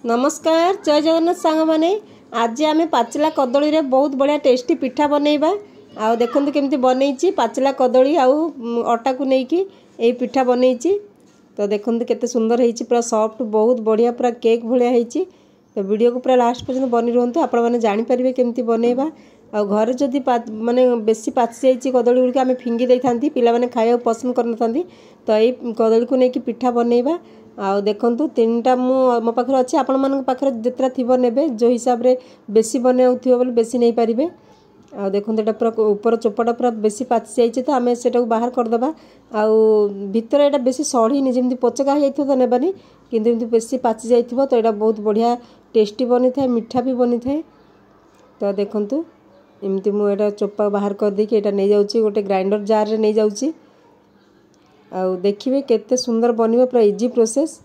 नमस्कार जय जगन्नाथ सांग माने आज आम पाचिला कदली रे बहुत बढ़िया टेस्टी पिठा बनैबा आ देखु केमती बनई पाचिला कदली आउ अटा को लेकिन ये पिठा बनई तो देखु केते सुंदर है पूरा सॉफ्ट बहुत बढ़िया पूरा केक भाया है। तो वीडियो को पूरा लास्ट पर्यंत बनी रुहतु आपण मैंने जानीपारे केमती बनैबा आ घर जदि माने बेसी पाची जाइए कदली गुड़िक आम फिंगी दे था पिला खाया पसंद करना तो ये कदली को लेकिन पिठा बनैबा आ देखु तीनटा मो पाखे अच्छे आपण मान पाखे जितना थी ने जो हिसाब से बेसी बनाऊ बोले बेसी नहीं पारे आ देखो ये पूरा ऊपर चोपाटा पूरा बेसी पाची जाइए तो आम से बाहर करदे आउ भितर यहाँ बेसी सढ़ी जमी पोचका हो तो नेबानी किंतु बेसी पाची जाइए तो यहाँ बहुत बढ़िया टेस्टी बनी था मीठा भी बनी था। तो देखु एमती मुझे चोपा बाहर कर देकी यहाँ नहीं जाऊँगी गोटे ग्राइंडर जार रे नहीं जाऊँगी आउ देखिए केते सुंदर बनिबो पूरा इजी प्रोसेस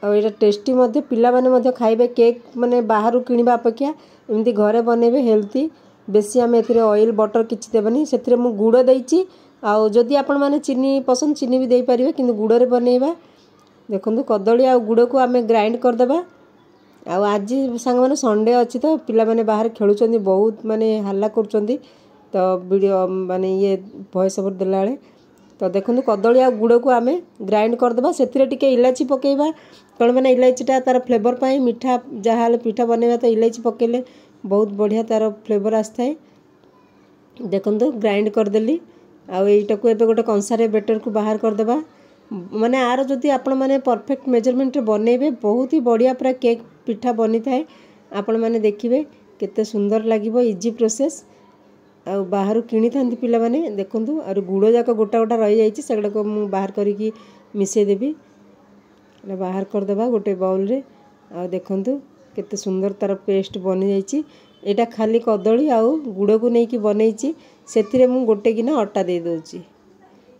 आ ये टेस्टी मध्य पिला माने मध्य खाइबे केक माने बाहर किनिबा अपेक्षा एमती घरे बनेबे हेल्थी बेसी आम एथिरे ऑयल बटर किछि देबनी सेथिरे मु गुड़ देइछि आउ जदि आपण माने चीनी पसंद चीनी भी देई परिबे किंतु गुड़ रे बनेबा। देखंतु कदली आ गुड़ को आम ग्राइंड कर देबा आउ आज सांग माने संडे अछि तो पिला माने बाहर खेलुचंदी बहुत माने हल्ला करचंदी तो वीडियो माने ये वॉइस ओवर देला बेले तो देखो कदली आ गुड़ को आम ग्राइंड करदे से इलायची पकेबा कौन मैंने इलायचीटा तार फ्लेवर पाई मीठा जहाँ पिठा बनैबा तो इलायची पकेले बहुत बढ़िया तार फ्लेवर आसता है। देखो ग्राइंड करदेली आईटा को एबे गोटे कंसारे बेटर को बाहर करदेबा माने आर जदि आपण माने परफेक्ट मेजरमेंट रे बनैबे बहुत ही बढ़िया पूरा केक पिठा बनी थाए आपण माने देखिबे केते सुंदर लागिबो इजी प्रोसेस आ बाहर किनी था पिला माने देखंतु और गुड़ जाक गोटा गोटा रही जाइए सेगुड़ा को मु बाहर करिकी मिसई देबी बाहर करदेबा गोटे बाउल रे आ देखंतु केते सुंदर तार पेस्ट बनी जाइए। एटा खाली कदली आउ गुड़ को लेकिन बनई से मु गोटे गिना अटा दे दउची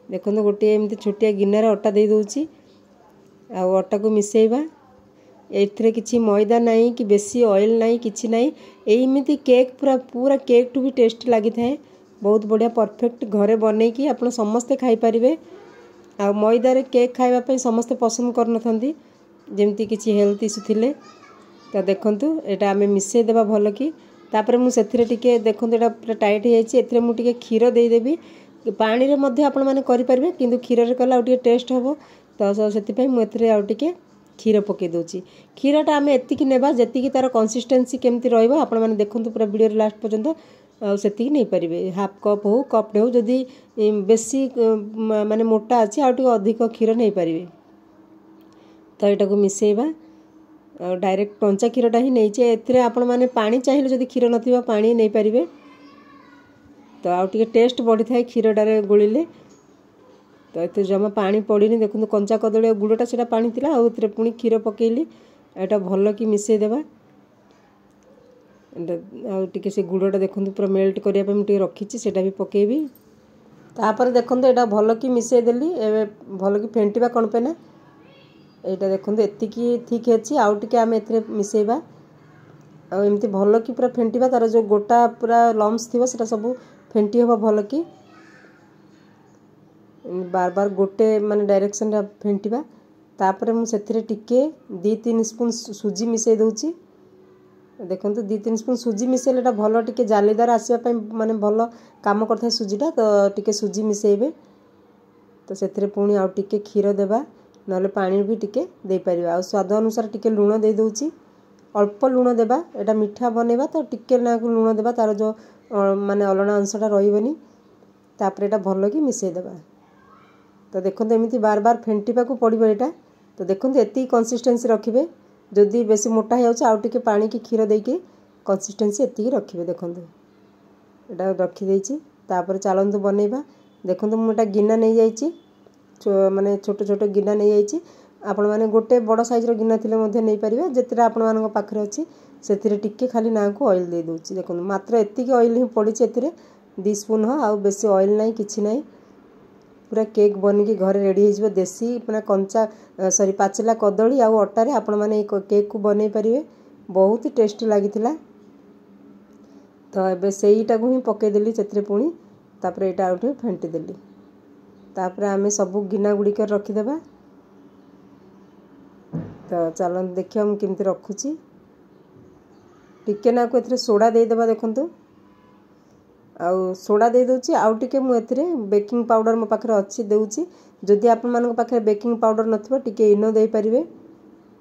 देखंतु गोटे एमती छोटिया गिनार अटा दे दउची आ अटा को मिसईबा एथिरे किछि मैदा नहीं कि बेसी ऑयल नहीं किछि नहीं एमिति केक पूरा पूरा केक टू भी टेस्ट लगी थाए बहुत बढ़िया परफेक्ट घरे बनै कि आपण समस्ते खाई परिबे आ मैदा रे केक खाइबा पे समस्ते पसंद करनथंती जेमती किछि हेल्थ इशू थिले। तो देखंतु एटा आमे मिसई देबा भलो कि तापर मु सेथिरे टिके देखंतु एटा पूरा टाइट हो जाइए एथिरे मु टिके खीर दे देबी पानी रे मध्ये आपण माने करि परिबे किंतु खीर रे कला टिके टेस्ट हबो तो सेति पय मु एथिरे आ टिके क्षीर पकई दूसरी क्षीरटा आम एतिक नेबा जेतिकी तार कंसिस्टेंसी केमती रहिबो आपण माने देखंतु पूरा वीडियो लास्ट पर्यंत सेतिकी नहीं पारिबे हाफ कप हो कप हो जदि बेसी माने मोटा अछि आ टिके अधिक क्षीर नहीं पारिबे तो एटा को मिसेइबा डायरेक्ट कंचा क्षीरटा ही नहीं छे एथिरे आपण माने पानी चाहिए जदि क्षीर नथिबा पानी नहीं पारिबे तो आ टिके टेस्ट बढ़ी थाए क्षीरटारे गोलिले तो ये जमा पानी पड़नी देखो कंचा कदली गुड़टा से पानी थिला आउे पुणी क्षीर पकेली एटा भल कि मिसई देबा टिके से गुड़टा देखो पूरा मेल्ट करने मुझे रखी से भी पकेबी तापर देखो यहाँ भल कि मिसई देली भल कि फेंटिबा कौन पे ना यहाँ देखो एतिकी ठीक अच्छी आउ टे आम ए मिसईबा आमती भल कि पूरा फेंटिबा तार जो गोटा पूरा लम्स थी से सब फेंटी हम भल कि बार बार गोटे माने डायरेक्शन रा फेंटिबा तापर मु सेथिरे टिके 2-3 स्पून सुजी मिसई दउची देखंतु 2-3 स्पून सुजी मिसेलेटा भलो टिके जालीदार आसीबा पय माने भलो काम करथा सुजीटा तो टिके सुजी मिसेइबे तो सेथिरे पुणी आ टिके क्षीर देबा नले पानी भी टिके दे परिबा आ स्वाद अनुसार टिके लूण दे दउची अल्प लूण देबा एटा मीठा बनेबा तो टिके ना लूण देबा तार जो माने अलणा अंशटा रहिबनी तापर एटा भलो कि मिसई देबा तो देखो एमती बार बार फेंटिबा को पड़ो यहाँ तो देखो एति कंसिस्टेंसी रखिए जदि बेसी मोटा हो टिके पानी की क्षीर देके कंसिस्टेंसी एति रखिए देखो यहाँ रखीदे चलतु बनैबा देखो मुझे गिना नहीं जाइए माने छोट छोट गिना नहीं जाइए आपण मैंने गोटे बड़ साइज गिना थी नहीं पारे जिते आपण मान पाखे अच्छी से टिके खाली ना को ऑयल दे दूसरी देखो मात्र एतिक ऑयल ही पड़ी 2 स्पून हो आ बेसी ऑयल नहीं किसी ना पूरा केक बनिकी घरे रेडी हो देसी पूरा कंचा सॉरी पाचिला कदली आ अटारे आपण माने केक को बनै पारिबे बहुत ही टेस्टी लागिथिला। तो एबे सेईटा को ही पके देली सेतरे पुणी तापर एटा आउटे फेंटी देली तापर आमे सब गिना गुडी कर रखी देबा तो चलो देखिए मुझे केमती रखुची टिके ना को सोडा देदेबा देखंतु आउ सोडा दे दूची आउ टिके मु एथिरे बेकिंग पाउडर मो पाखरे अच्छी देउची जदि आपण मानक पाखरे बेकिंग पाउडर नथिबो टिके इनो दे परिबे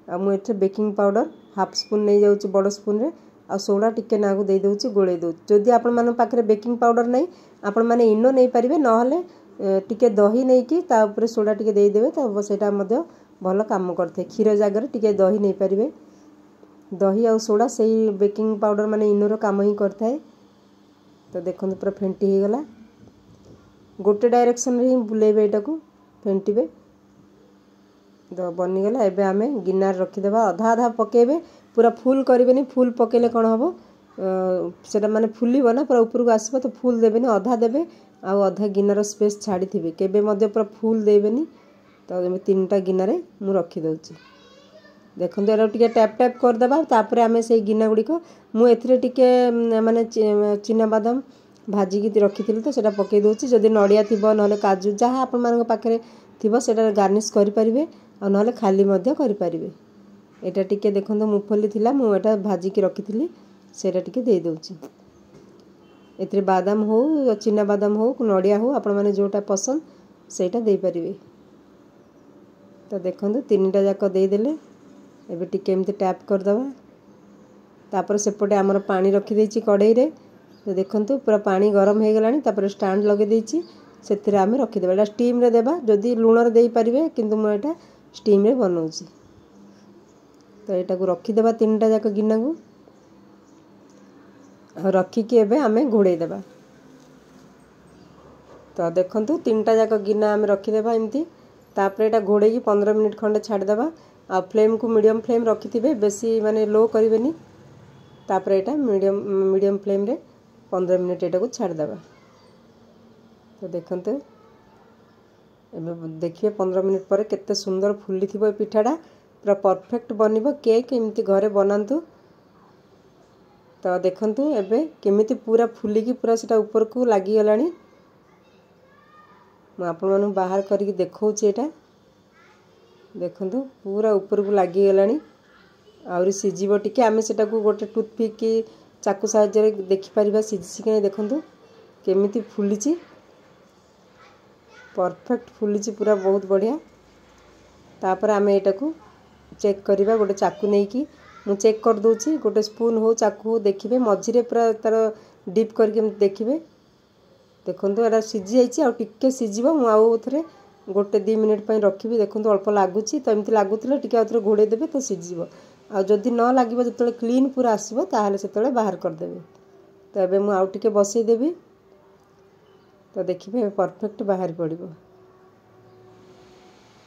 आ मु एथे बेकिंग पाउडर हाफ स्पून नै जाउची बड़ स्पून रे आ सोडा टिके ना को दे दूची गोळे दउ जदि आपण मानक पाखरे बेकिंग पाउडर नै आपण माने इनो नै परिबे न हले टिके दही नै की ता ऊपर सोडा टिके दे देबे त सेटा मध्ये भलो काम करथे खीर जागर टिके दही नै परिबे दही आ सोडा सेही बेकिंग पाउडर माने इनो रो काम ही करथाय तो देखो पूरा फेंटी हो गला गोटे डायरेक्शन रे बुलेबे एटा को फेंटीबे तो बनीगला एबे आमे गिनार रखिदेबा आधा आधा पकेबे पूरा फुल करेबेनी फुल पकेले कोन हबो सेटा माने फुलीबो ना पूरा ऊपर को आसीबो तो फुल देबेनी आधा देबे आ आधा गिनार स्पेस छाड़ी थिबे केबे मध्ये पूरा फुल देबेनी तो एमे तीनटा गिनारे मु रखि दउची देखो एरा टिके टैप टैप कर देबा तापर आमे से गिना गुडी को मु एथिरे टिके माने चिना बादाम भाजी की रखिथिलि तो सेटा पके दोची जदी नडिया थिबो नहले काजू जहा आपण मानक पाखरे थिबो सेटा गार्निश करि परिबे आ नहले खाली मध्ये करि परिबे एटा टिके देखंतो मुफली थिला मु एटा भाजी की रखिथिलि सेटा टिके दे दोची एथिरे बादाम हो चिना बादाम हो नडिया हो आपण माने जोटा पसंद सेटा दे परिबे तो देखंतो तीनटा जाक दे देले एबे टिके एमती टैप कर दबा तापर सेपटे आमर पानी रखी देछि कढ़ाई रे तो देखंतु पूरा पानी गरम हो गलानी तापर स्टैंड लगे देछि सेथिरे आमे रखि देबा एटा स्टीम रे देबा जदी लूण रे देई परिबे किंतु म एटा स्टीम रे बनौछि तो एटा को रखि देबा तीनटा जाक गिना को रखी के एबे आमे घोड़े देबा तो देखंतु तीनटा जाक गिना आमे रखि देबा एमती तापर एटा घोड़े की 15 मिनिट खंडे छाड़ देबा आ फ्लेम को मीडियम फ्लेम रखि थिबे बेसी माने लो करिवेनी तापर एटा मीडियम फ्लेम रे 15 मिनिट एटा को छाड़ देबा तो देखंतु एबे देखिए 15 मिनिट पर केते सुंदर फुली थिबो पिठाडा पूरा परफेक्ट बनिबो केक एमती घरे बनांतु तो देखंतु एबे केमिति पूरा फुली की पूरा सेटा ऊपर को लागि गलानी म आपन मानु बाहर करिक देखौछि एटा देखंतु पूरा ऊपर को लागि गलानी आउरी सिजिबो टिके आमे सेटा को गोटे टूथपिक की चाकू साहाय्य रे देखि परिबा सिजिछि कि देखंतु केमिति फुलिछि परफेक्ट फुलिछि पूरा बहुत बढ़िया तापर आमे एटा को चेक करिबा गोटे चाकू नै की मु चेक कर दोछि गोटे स्पून हो चाकू हो देखिबे मझिरे पूरा तार डिप करके देखिबे देखंतु एरा सिजि जाइछि आ टिके सिजिबो मु आउ उथरे गोटे 2 मिनिट पई रखिबी देखंतु अल्प लागुछि तो एमति लागुतले टिके उथरे घोड़े देबे तो सिजिबो आ जदी न लागिबो जतले क्लीन पूरा आसीबो ताहाले सेतले बाहर कर देबे तो एबे मु आउ टिके बसै देबी तो देखिबे परफेक्ट बाहर पड़िबो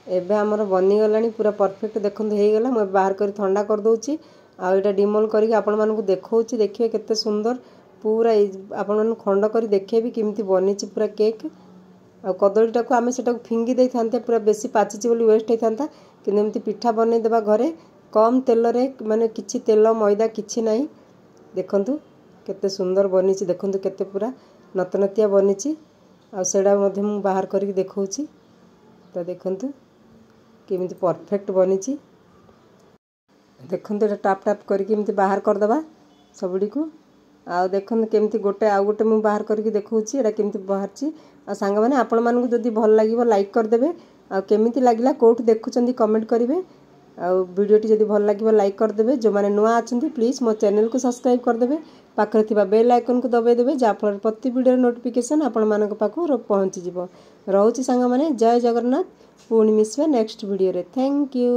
एबे हमर बनी गलानी पूरा परफेक्ट देखंतु हे गेला मु बाहर कर ठंडा कर दोछि आ एटा डिमोल करी आपण मानकु देखौछि देखिबे केते सुंदर पूरा आपण मानकु खंड करी देखेबी किमिति बनिछि पूरा केक आ कदळीटा को आमे सेटा फिंगी देई थांते पूरा बेसी पाचिछि बोली वेस्ट हे थांता कि एमति पिठा बनै देबा घरे कम तेल रे माने किछि तेल मैदा किछि नाही देखंतु केते सुंदर बनिछि देखंतु केते पूरा नतनतिया बनिछि आ सेडा मध्ये मु बाहर करी देखौछि तो देखंतु केमिति परफेक्ट बनिछि देखंतु टाप टाप करके एमति बाहर कर दबा सबडी को आ देखंतु केमिति गोटे आ गोटे मु बाहर करके देखौछि एटा केमिति बाहरछि आ संग माने आपण मानकु जदी भल लागिवो लाइक कर देबे आ केमिति लागिला कोठ देखुचंदी कमेंट करिवे आ वीडियोटी जदी भल लागिवो लाइक कर देबे जो माने नुआ आछंती प्लीज मो चैनल को सब्सक्राइब कर देबे पाखरे थिबा बेल आइकन को दबाई देबे जा फल प्रति वीडियो नोटिफिकेशन आपण मानक पाखु पहुंची जिवो रहउछि संग माने जय जगन्नाथ पुणी मिसबे नेक्स्ट वीडियो रे थैंक यू।